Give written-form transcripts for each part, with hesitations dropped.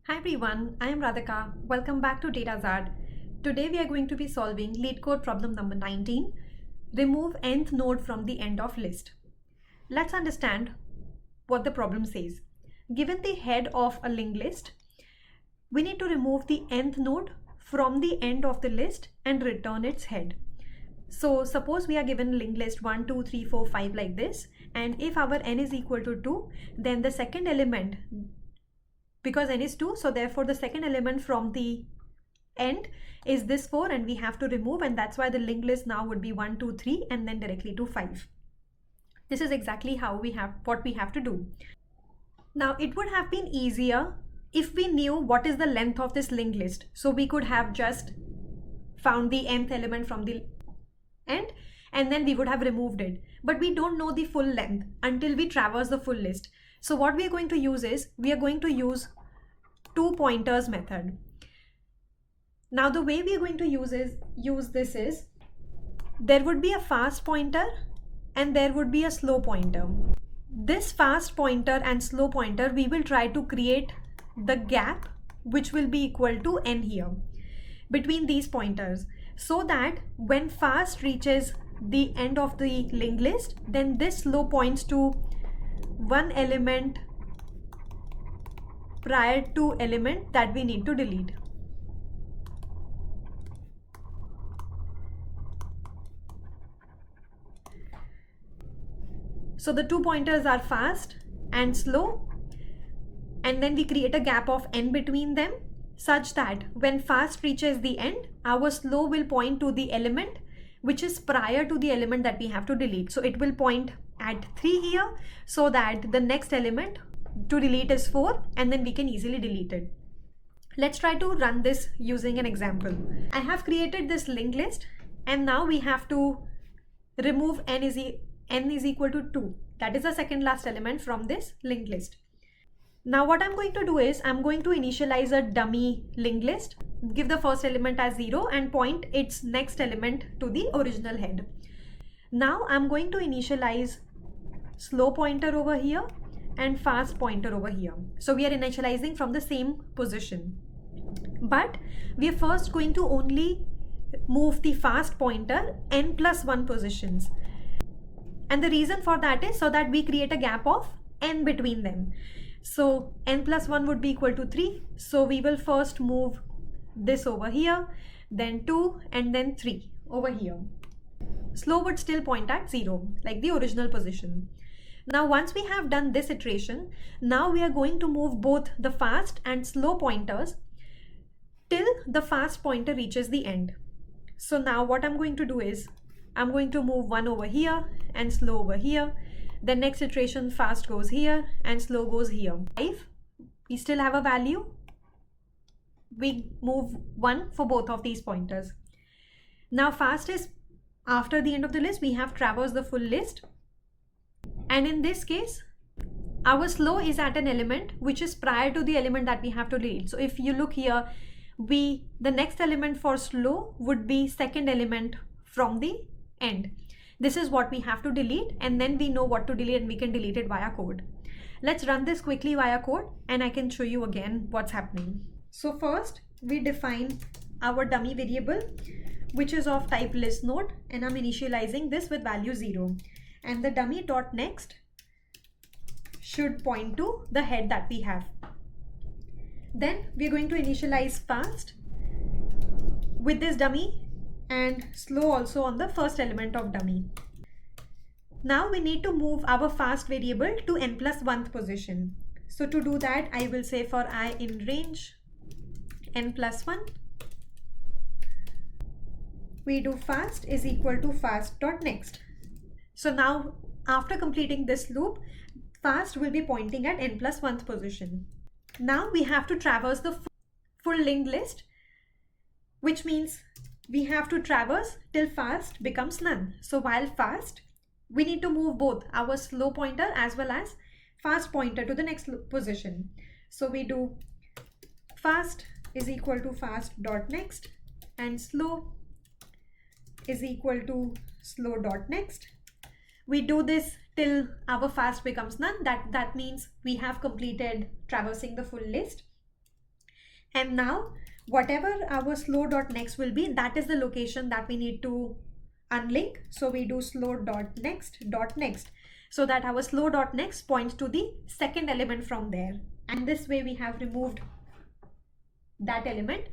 Hi everyone, I am Radhika. Welcome back to DataZard. Today we are going to be solving LeetCode problem number 19. Remove nth node from the end of list. Let's understand what the problem says. Given the head of a linked list, we need to remove the nth node from the end of the list and return its head. So suppose we are given linked list 1, 2, 3, 4, 5 like this, and if our n is equal to 2, then the second element, because n is 2, so therefore the second element from the end is this 4 and we have to remove, and that's why the linked list now would be 1, 2, 3 and then directly to 5. This is exactly what we have to do. Now it would have been easier if we knew what is the length of this linked list. So we could have just found the nth element from the end and then we would have removed it. But we don't know the full length until we traverse the full list. So what we are going to use is, we are going to use two pointers method. Now the way we are going to use this is, there would be a fast pointer and there would be a slow pointer. This fast pointer and slow pointer, we will try to create the gap which will be equal to n here between these pointers, so that when fast reaches the end of the linked list, then this slow points to one element prior to element that we need to delete. So the two pointers are fast and slow, and then we create a gap of n between them such that when fast reaches the end, our slow will point to the element which is prior to the element that we have to delete. So it will point at 3 here, so that the next element to delete is 4 and then we can easily delete it. Let's try to run this using an example. I have created this linked list and now we have to remove n is equal to 2. That is the second last element from this linked list. Now what I'm going to do is, I'm going to initialize a dummy linked list, give the first element as 0 and point its next element to the original head. Now I'm going to initialize slow pointer over here and fast pointer over here. So we are initializing from the same position. But we are first going to only move the fast pointer n plus 1 positions. And the reason for that is so that we create a gap of n between them. So n plus 1 would be equal to 3. So we will first move this over here, then 2 and then 3 over here. Slow would still point at 0 like the original position. Now once we have done this iteration, now we are going to move both the fast and slow pointers till the fast pointer reaches the end. So now what I'm going to do is, I'm going to move 1 over here and slow over here. The next iteration, fast goes here and slow goes here. 5, we still have a value. We move 1 for both of these pointers. Now fast is after the end of the list, we have traversed the full list. And in this case, our slow is at an element which is prior to the element that we have to delete. So if you look here, the next element for slow would be second element from the end. This is what we have to delete, and then we know what to delete and we can delete it via code. Let's run this quickly via code and I can show you again what's happening. So first we define our dummy variable which is of type list node, and I'm initializing this with value 0, and the dummy dot next should point to the head that we have. Then we're going to initialize fast with this dummy and slow also on the first element of dummy. Now we need to move our fast variable to n plus 1th position. So to do that, I will say for I in range n plus 1, we do fast is equal to fast dot next. So now after completing this loop, fast will be pointing at n plus 1th position. Now we have to traverse the full linked list, which means we have to traverse till fast becomes none. So while fast, we need to move both our slow pointer as well as fast pointer to the next position. So we do fast is equal to fast dot next and slow is equal to slow dot next. We do this till our fast becomes none. That means we have completed traversing the full list. And now whatever our slow.next will be, that is the location that we need to unlink. So we do slow.next.next, so that our slow.next points to the second element from there. And this way we have removed that element.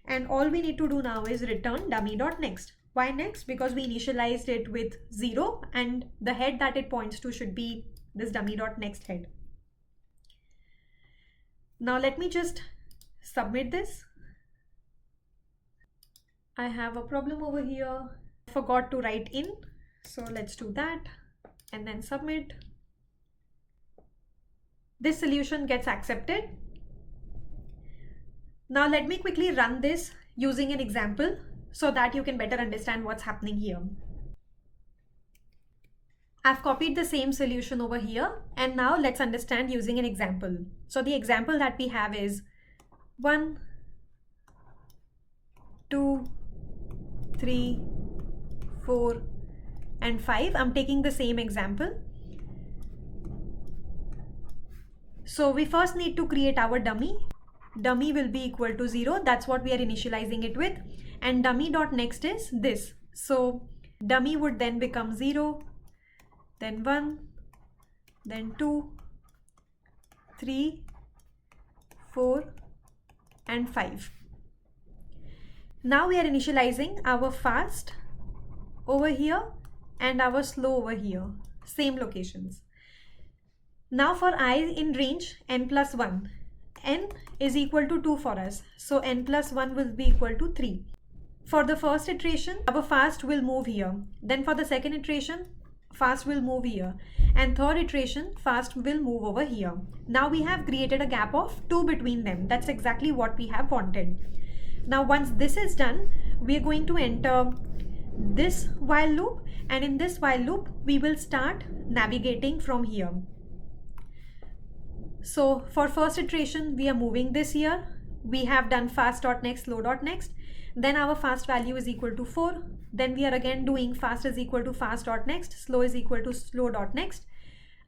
And all we need to do now is return dummy.next. Why next? Because we initialized it with 0 and the head that it points to should be this dummy.next head. Now let me just submit this. I have a problem over here. I forgot to write in. So let's do that and then submit. This solution gets accepted. Now let me quickly run this using an example so that you can better understand what's happening here. I've copied the same solution over here, and now let's understand using an example. So the example that we have is 1, 2, 3, 4, and 5. I'm taking the same example. So we first need to create our dummy. Dummy will be equal to 0. That's what we are initializing it with. And dummy.next is this. So dummy would then become 0, then 1, then 2, 3, 4, and 5. Now we are initializing our fast over here and our slow over here, same locations. Now for I in range n plus 1, n is equal to 2 for us, so n plus 1 will be equal to 3. For the first iteration, our fast will move here. Then for the second iteration, fast will move here. And third iteration, fast will move over here. Now we have created a gap of 2 between them. That's exactly what we have wanted. Now once this is done, we are going to enter this while loop, and in this while loop, we will start navigating from here. So for first iteration, we are moving this here. We have done fast.next, slow.next. Then our fast value is equal to 4. Then we are again doing fast is equal to fast.next, slow is equal to slow.next.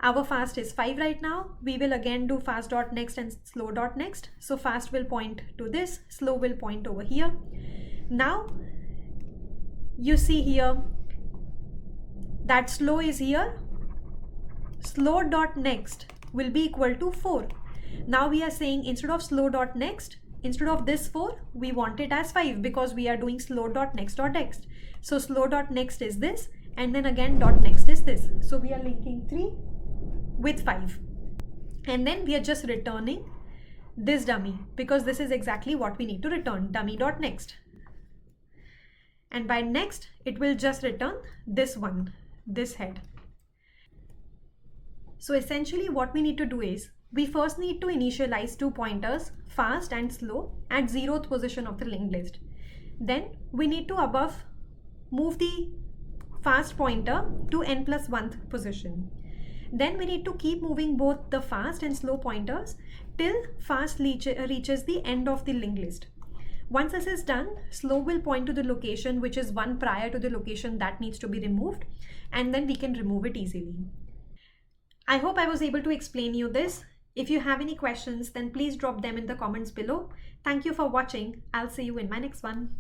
Our fast is 5 right now. We will again do fast.next and slow.next. So fast will point to this, slow will point over here. Now you see here that slow is here. Slow.next will be equal to 4. Now we are saying instead of slow.next, instead of this 4, we want it as 5 because we are doing slow.next.next. So slow.next is this, and then again .next is this. So we are linking 3 with 5. And then we are just returning this dummy because this is exactly what we need to return, dummy.next. And by next, it will just return this one, this head. So essentially what we need to do is, we first need to initialize 2 pointers, fast and slow, at 0th position of the linked list. Then we need to above move the fast pointer to n plus 1th position. Then we need to keep moving both the fast and slow pointers till fast reaches the end of the linked list. Once this is done, slow will point to the location which is 1 prior to the location that needs to be removed, and then we can remove it easily. I hope I was able to explain you this. If you have any questions, then please drop them in the comments below. Thank you for watching. I'll see you in my next one.